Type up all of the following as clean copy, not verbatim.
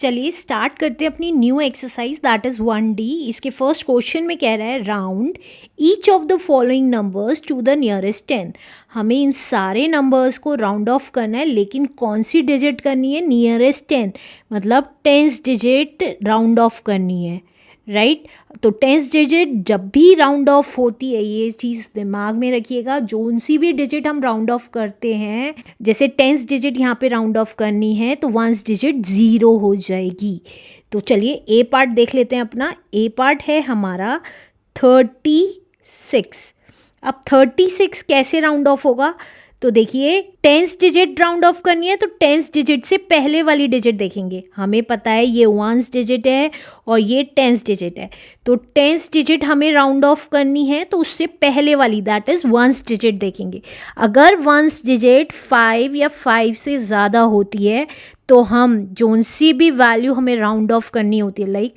चलिए स्टार्ट करते हैं अपनी new exercise that is 1D। इसके फर्स्ट क्वेश्चन में कह रहा है round each of the following numbers to the nearest 10। हमें इन सारे नंबर्स को राउंड ऑफ करना है, लेकिन कौन सी डिजिट करनी है? नियरेस्ट 10, मतलब 10th डिजिट राउंड ऑफ करनी है, राइट। तो 10th डिजिट जब भी राउंड ऑफ होती है, ये चीज़ दिमाग में रखिएगा, जोन सी भी डिजिट हम राउंड ऑफ करते हैं, जैसे 10th डिजिट यहाँ पे राउंड ऑफ करनी है तो 1st डिजिट 0 हो जाएगी। तो चलिए ए पार्ट देख लेते हैं अपना। ए पार्ट है हमारा 36। अब 36 कैसे राउंड ऑफ होगा? तो देखिए 10th डिजिट राउंड ऑफ करनी है तो 10th डिजिट से पहले वाली डिजिट देखेंगे। हमें पता है ये 1st डिजिट है और ये 10th डिजिट है, तो 10th डिजिट हमें राउंड ऑफ करनी है तो उससे पहले वाली दैट इज़ 1st डिजिट देखेंगे। अगर 1st डिजिट 5 या 5 से ज़्यादा होती है तो हम जोन सी भी वैल्यू हमें राउंड ऑफ करनी होती है, लाइक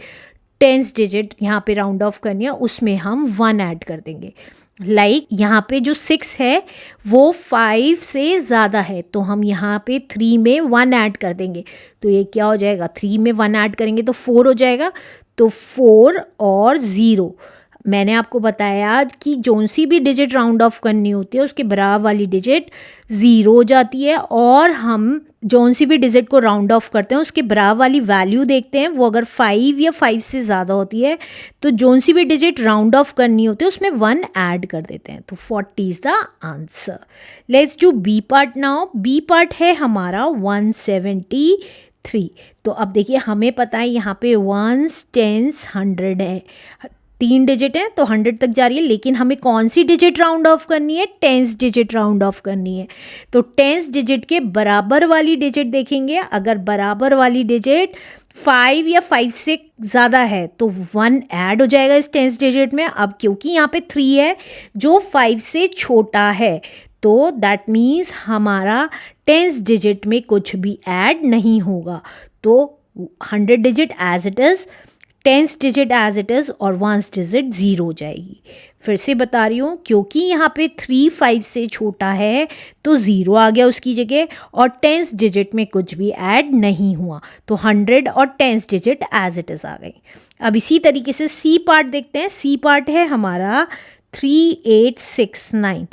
10th डिजिट यहाँ पे राउंड ऑफ करनी है, उसमें हम 1 ऐड कर देंगे। लाइक यहाँ पे जो 6 है वो 5 से ज़्यादा है तो हम यहाँ पे 3 में 1 ऐड कर देंगे। तो ये क्या हो जाएगा? 3 में 1 ऐड करेंगे तो 4 हो जाएगा। तो 4 और 0, मैंने आपको बताया कि जोन सी भी डिजिट राउंड ऑफ करनी होती है उसके बराबर वाली डिजिट 0 हो जाती है, और हम जोन सी भी डिजिट को राउंड ऑफ करते हैं उसके बराबर वाली वैल्यू देखते हैं। वो अगर 5 या 5 से ज़्यादा होती है तो जोन सी भी डिजिट राउंड ऑफ करनी होती है उसमें 1 ऐड कर देते हैं। तो 40 is the answer. Let's do B part now. B part है हमारा 173। तो अब देखिए हमें पता है यहाँ पे 1s 10s 100 है, 3 डिजिट है तो 100 तक जा रही है, लेकिन हमें कौन सी डिजिट राउंड ऑफ करनी है? 10th डिजिट राउंड ऑफ करनी है। तो 10th डिजिट के बराबर वाली डिजिट देखेंगे। अगर बराबर वाली डिजिट 5 या 5 से ज़्यादा है तो 1 ऐड हो जाएगा इस 10th डिजिट में। अब क्योंकि यहाँ पे 3 है जो 5 से छोटा है तो दैट मीन्स हमारा 10th डिजिट में कुछ भी ऐड नहीं होगा। तो 100 digit as it is, 10th digit as it is और 1st डिजिट 0 हो जाएगी। फिर से बता रही हूँ, क्योंकि यहाँ पे 3 5 से छोटा है तो 0 आ गया उसकी जगह, और 10th डिजिट में कुछ भी ऐड नहीं हुआ तो 100 और 10th digit as it is आ गई। अब इसी तरीके से सी पार्ट देखते हैं। सी पार्ट है हमारा 3869।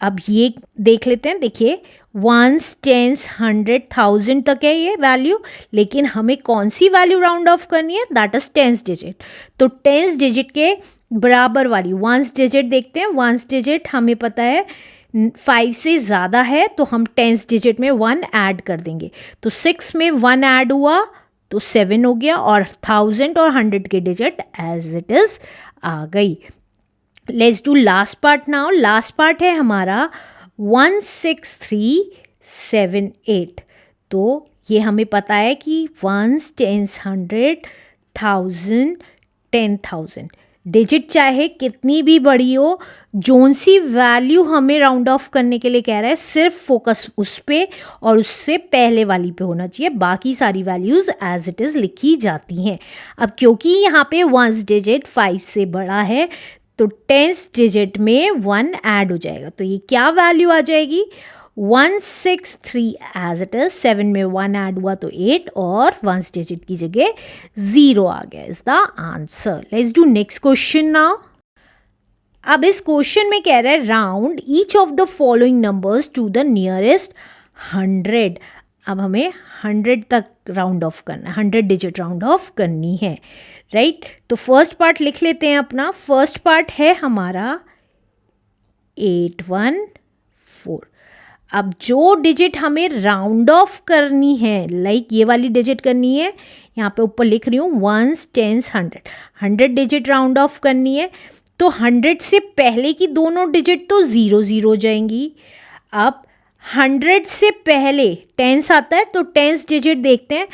अब ये देख लेते हैं। देखिए 1s 10s 100 1000 तक है ये वैल्यू, लेकिन हमें कौन सी वैल्यू राउंड ऑफ करनी है? That is 10th digit. तो 10th डिजिट के बराबर वाली 1st डिजिट देखते हैं। 1st डिजिट हमें पता है 5 से ज़्यादा है तो हम 10th डिजिट में 1 ऐड कर देंगे। तो 6 में 1 ऐड हुआ तो 7 हो गया, और 1000 और 100 की डिजिट एज इट इज़ आ गई। Let's do last part now. Last part है हमारा 16378। तो ये हमें पता है कि 1s 10s 100 1000 10,000 डिजिट चाहे कितनी भी बड़ी हो, जोन सी वैल्यू हमें राउंड ऑफ करने के लिए कह रहा है सिर्फ फोकस उस पे और उससे पहले वाली पे होना चाहिए, बाकी सारी वैल्यूज़ एज इट इज़ लिखी जाती हैं। अब क्योंकि यहाँ पे 1st डिजिट 5 से बड़ा है तो 10th डिजिट में 1 ऐड हो जाएगा। तो ये क्या वैल्यू आ जाएगी? 163 एज इट इज, 7 में 1 ऐड हुआ तो 8, और 1st डिजिट की जगह 0 आ गया is the answer. Let's do next question now. अब इस क्वेश्चन में कह रहा है round each of the following numbers to the nearest 100। अब हमें 100 तक राउंड ऑफ करना है, 100 डिजिट राउंड ऑफ करनी है, राइट। तो फर्स्ट पार्ट लिख लेते हैं अपना। फर्स्ट पार्ट है हमारा 814। अब जो डिजिट हमें राउंड ऑफ करनी है, लाइक ये वाली डिजिट करनी है, यहाँ पे ऊपर लिख रही हूँ 1s 10s 100 digit round of करनी है, तो 100 से पहले की दोनों डिजिट तो 0 0 हो जाएंगी। अब 100 से पहले 10s आता है तो 10th डिजिट देखते हैं।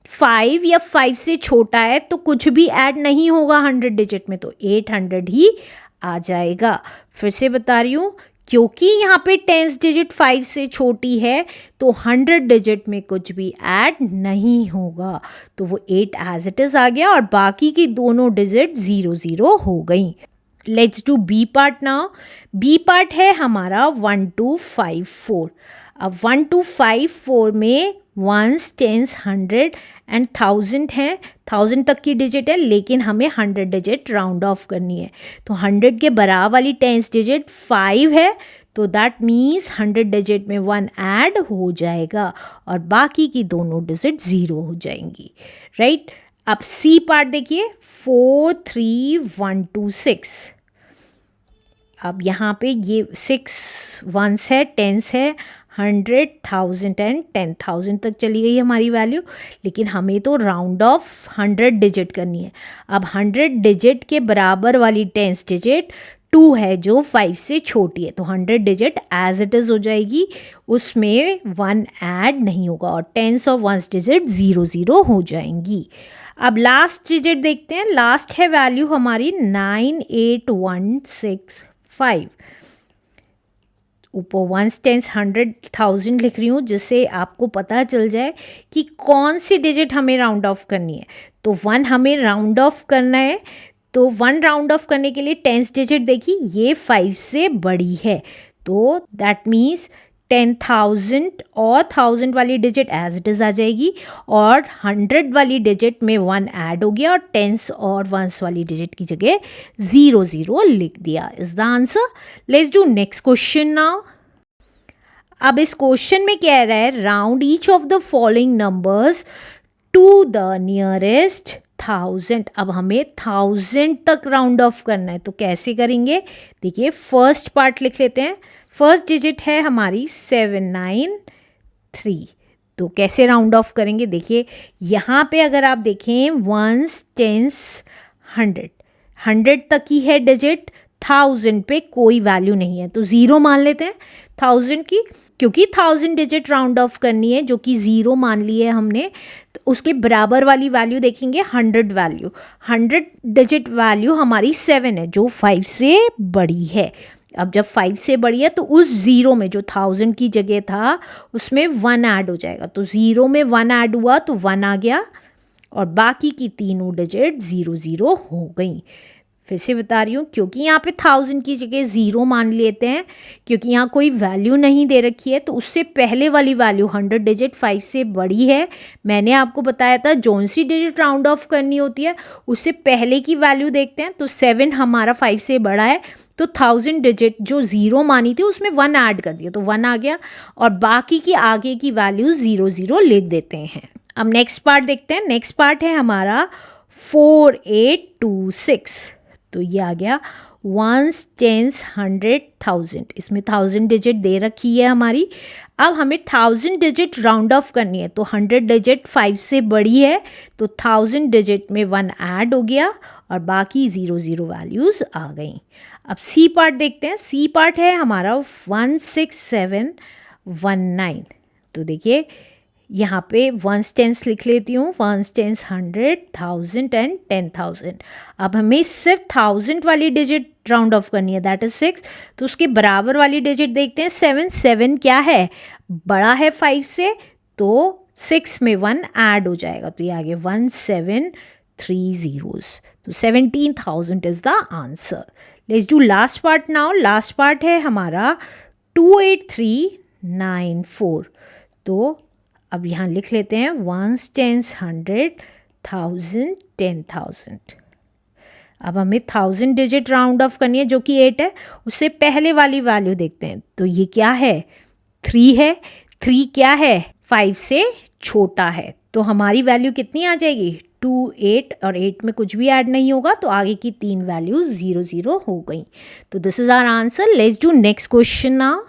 5 या 5 से छोटा है तो कुछ भी ऐड नहीं होगा 100 डिजिट में, तो 800 ही आ जाएगा। फिर से बता रही हूँ, क्योंकि यहाँ पे 10th डिजिट 5 से छोटी है तो 100 डिजिट में कुछ भी ऐड नहीं होगा, तो वो 8 एज इट इज़ आ गया और बाकी की दोनों डिजिट 0 0 हो गई। Let's do B part now. B part है हमारा 1254। अब 1 to 5 4 में वंस, टेंस, 100 एंड 1000 है, 1000 तक की डिजिट है, लेकिन हमें 100 डिजिट राउंड ऑफ करनी है। तो 100 के बराबर वाली टेंस डिजिट 5 है, तो दैट मीन्स 100 डिजिट में 1 ऐड हो जाएगा और बाकी की दोनों डिजिट 0 हो जाएंगी, राइट। अब सी पार्ट देखिए, 4 3 1 2 6। अब यहाँ पे ये 6 वंस है, टेंस है, 100 1000 एंड 10,000 तक चली गई हमारी वैल्यू, लेकिन हमें तो राउंड ऑफ 100 डिजिट करनी है। अब 100 डिजिट के बराबर वाली टेंस डिजिट 2 है जो 5 से छोटी है, तो 100 डिजिट एज इट इज़ हो जाएगी, उसमें 1 ऐड नहीं होगा और टेंस और वंस डिजिट 0 0 हो जाएंगी। अब लास्ट डिजिट देखते हैं, लास्ट है वैल्यू हमारी 98165। ऊपर वंस, टेंस, 100 1000 लिख रही हूँ जिससे आपको पता चल जाए कि कौन सी डिजिट हमें राउंड ऑफ करनी है। तो 1 हमें राउंड ऑफ करना है, तो 1 राउंड ऑफ करने के लिए टेंस डिजिट देखिए ये 5 से बड़ी है, तो दैट मीन्स 10,000 और 1000 वाली डिजिट एज इट इज़ आ जाएगी और 100 वाली डिजिट में 1 ऐड हो गया और टेंस और वंस वाली डिजिट की जगह 0 0 लिख दिया। Is the answer. Let's do next question now. अब इस क्वेश्चन में कह रहा है round each of the following numbers to the nearest 1000। अब हमें 1000 तक राउंड ऑफ करना है, तो कैसे करेंगे देखिए, फर्स्ट पार्ट लिख लेते हैं। फर्स्ट डिजिट है हमारी 793, तो कैसे राउंड ऑफ करेंगे देखिए, यहाँ पे अगर आप देखें वंस, टेंस, 100 तक ही है डिजिट, 1000 पे कोई वैल्यू नहीं है, तो 0 मान लेते हैं 1000 की, क्योंकि 1000 डिजिट राउंड ऑफ करनी है जो कि 0 मान ली है हमने। तो उसके बराबर वाली वैल्यू देखेंगे 100 वैल्यू, 100 डिजिट वैल्यू हमारी 7 है जो 5 से बड़ी है। अब जब 5 से बड़ी है तो उस 0 में जो 1000 की जगह था उसमें 1 ऐड हो जाएगा, तो 0 में 1 ऐड हुआ तो 1 आ गया और बाकी की तीनों डिजिट 0 0 हो गई। फिर से बता रही हूँ, क्योंकि यहाँ पे 1000 की जगह 0 मान लेते हैं, क्योंकि यहाँ कोई वैल्यू नहीं दे रखी है, तो उससे पहले वाली वैल्यू 100 डिजिट 5 से बड़ी है। मैंने आपको बताया था जौन सी डिजिट राउंड ऑफ करनी होती है उससे पहले की वैल्यू देखते हैं, तो 7 हमारा 5 से बड़ा है, तो 1000 डिजिट जो 0 मानी थी उसमें 1 ऐड कर दिया, तो 1 आ गया और बाकी की आगे की वैल्यू 0 0 लिख देते हैं। अब नेक्स्ट पार्ट देखते हैं। नेक्स्ट पार्ट है हमारा 4826, तो ये आ गया वंस, टेंस, 100 1000, इसमें 1000 डिजिट दे रखी है हमारी। अब हमें 1000 डिजिट राउंड ऑफ करनी है, तो 100 डिजिट 5 से बड़ी है, तो 1000 डिजिट में 1 ऐड हो गया और बाकी 0 0 वैल्यूज़ आ गई। अब सी पार्ट देखते हैं। सी पार्ट है हमारा 16719, तो देखिए यहाँ पे वंस, टेंस लिख लेती हूँ, वंस, टेंस, 100 1000 एंड 10,000। अब हमें सिर्फ 1000 वाली डिजिट राउंड ऑफ करनी है, दैट इज़ 6, तो उसके बराबर वाली डिजिट देखते हैं 7। 7 क्या है, बड़ा है 5 से, तो 6 में 1 ऐड हो जाएगा, तो ये आ गया 1730, तो 17,000 is the answer. Let's do last part now. Last part है हमारा 28394, तो अब यहाँ लिख लेते हैं वंस, टेंस, 100 1000 10,000। अब हमें 1000 डिजिट राउंड ऑफ करनी है जो कि 8 है, उससे पहले वाली वैल्यू देखते हैं, तो ये क्या है, 3 है। 3 क्या है, 5 से छोटा है, तो हमारी वैल्यू कितनी आ जाएगी 28, और 8 में कुछ भी ऐड नहीं होगा, तो आगे की 3 वैल्यूज 0 0 हो गई। तो this is our answer. Let's do next question now.